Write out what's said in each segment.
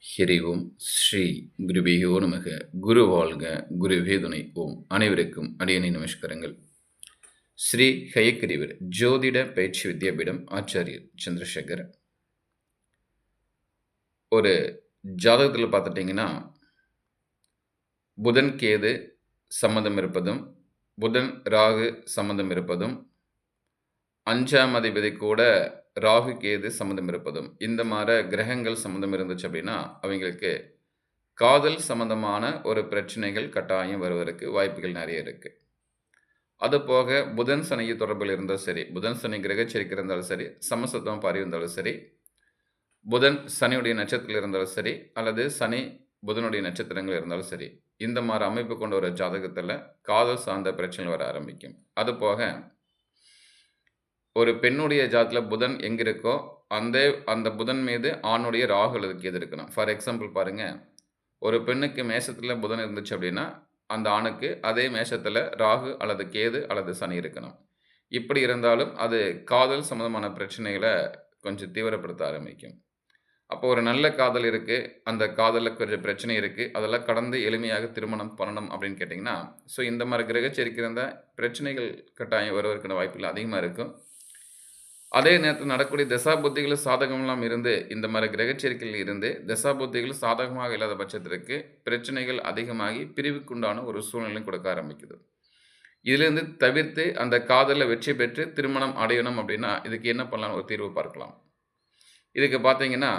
ஹரி ஓம் ஸ்ரீ குருபியோ நமக. குரு வாழ்க, குருவே துணை. ஓம் அனைவருக்கும் அடியணை நமஸ்காரங்கள். ஸ்ரீ ஹயக்கிரிவர் ஜோதிட பயிற்சி வித்யாபீடம் ஆச்சாரியர் சந்திரசேகர். ஒரு ஜாதகத்தில் பார்த்துட்டிங்கன்னா புதன் கேது சம்மந்தம் இருப்பதும், புதன் ராகு சம்மந்தம் இருப்பதும், 5ஆம் அதிபதி கூட ராகு கேது சம்மந்தம் இருப்பதும், இந்த மாதிரி கிரகங்கள் சம்மந்தம் இருந்துச்சு அப்படின்னா அவங்களுக்கு காதல் சம்மந்தமான ஒரு பிரச்சனைகள் கட்டாயம் வருவதற்கு வாய்ப்புகள் நிறைய இருக்குது. அது போக புதன் சனி தொடர்பில் இருந்தாலும் சரி, புதன் சனி கிரகச்சரிக்கை இருந்தாலும் சரி, சமசத்துவம் பாரி இருந்தாலும் சரி, புதன் சனியுடைய நட்சத்திரத்தில் இருந்தாலும் சரி, அல்லது சனி புதனுடைய நட்சத்திரங்கள் இருந்தாலும் சரி, இந்த மாதிரி அமைப்பு கொண்ட ஒரு ஜாதகத்தில் காதல் சார்ந்த பிரச்சனைகள் வர ஆரம்பிக்கும். அது போக ஒரு பெண்ணுடைய ஜாதத்தில் புதன் எங்கே இருக்கோ அந்த புதன் மீது ஆணுடைய ராகு அல்லது கேது இருக்கணும். ஃபார் எக்ஸாம்பிள் பாருங்கள், ஒரு பெண்ணுக்கு மேஷத்தில் புதன் இருந்துச்சு அப்படின்னா அந்த ஆணுக்கு அதே மேஷத்தில் ராகு அல்லது கேது அல்லது சனி இருக்கணும். இப்படி இருந்தாலும் அது காதல் சம்மந்தமான பிரச்சனைகளை கொஞ்சம் தீவிரப்படுத்த ஆரம்பிக்கும். அப்போ ஒரு நல்ல காதல் இருக்குது, அந்த காதலில் கொஞ்சம் பிரச்சனை இருக்குது, அதெல்லாம் கடந்து எளிமையாக திருமணம் பண்ணணும் அப்படின்னு கேட்டிங்கன்னா, ஸோ இந்த மாதிரி கிரகச்சரிக்கை இருந்தால் பிரச்சனைகள் கட்டாயம் வருவதற்கான வாய்ப்புகள் அதிகமாக இருக்கும். அதே நேரத்தில் நடக்கக்கூடிய தசாபுத்திகள் சாதகமெல்லாம் இருந்து, இந்த மாதிரி கிரகச்சரிக்கையில் இருந்து தசாபுத்திகள் சாதகமாக இல்லாத பட்சத்திற்கு பிரச்சனைகள் அதிகமாகி பிரிவுக்குண்டான ஒரு சூழ்நிலை கொடுக்க ஆரம்பிக்குது. இதிலிருந்து தவிர்த்து அந்த காதலில் வெற்றி பெற்று திருமணம் அடையணும் அப்படின்னா இதுக்கு என்ன பண்ணலாம், ஒரு தீர்வு பார்க்கலாம். இதுக்கு பார்த்தீங்கன்னா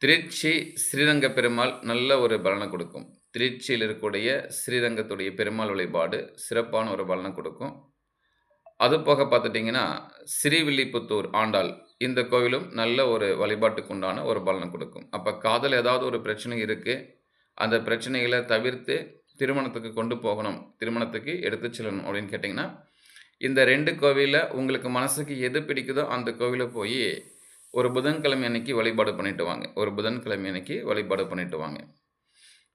திருச்சி ஸ்ரீரங்க பெருமாள் நல்ல ஒரு பலனை கொடுக்கும். திருச்சியில் இருக்கக்கூடிய ஸ்ரீரங்கத்துடைய பெருமாள் வழிபாடு சிறப்பான ஒரு பலனை கொடுக்கும். அது போக பார்த்துட்டிங்கன்னா ஸ்ரீவில்லிபுத்தூர் ஆண்டாள் இந்த கோவிலும் நல்ல ஒரு வழிபாட்டுக்கு உண்டான ஒரு பலனை கொடுக்கும். அப்போ காதல் ஏதாவது ஒரு பிரச்சனை இருக்குது, அந்த பிரச்சனைகளை தவிர்த்து திருமணத்துக்கு கொண்டு போகணும், திருமணத்துக்கு எடுத்து செல்லணும் அப்படின்னு கேட்டிங்கன்னா இந்த 2 கோவிலில் உங்களுக்கு மனசுக்கு எது பிடிக்குதோ அந்த கோவிலில் போய் ஒரு புதன்கிழமை அன்னைக்கு வழிபாடு பண்ணிட்டு வாங்க. ஒரு புதன்கிழமை அன்னைக்கு வழிபாடு பண்ணிட்டு வாங்க.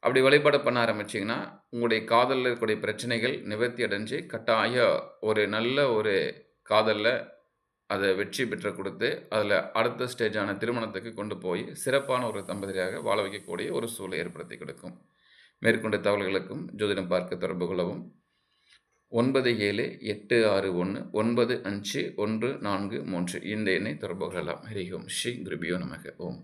அப்படி வழிபாடு பண்ண ஆரம்பிச்சிங்கன்னா உங்களுடைய காதலில் இருக்கக்கூடிய பிரச்சனைகள் நிவர்த்தி அடைஞ்சு கட்டாயம் ஒரு நல்ல ஒரு காதலில் அதை வெற்றி பெற்று கொடுத்து அதில் அடுத்த ஸ்டேஜான திருமணத்துக்கு கொண்டு போய் சிறப்பான ஒரு தம்பதியாக வாழ வைக்கக்கூடிய ஒரு சூழலை ஏற்படுத்தி கொடுக்கும். மேற்கொண்ட தகவல்களுக்கும் ஜோதிடம் பார்க்க தொடர்பு கொள்ளவும் 9786195143 இந்த எண்ணை தொடர்பு கொள்ளலாம். ஹரி ஓம் ஸ்ரீ குருபியோ நமக. ஓம்.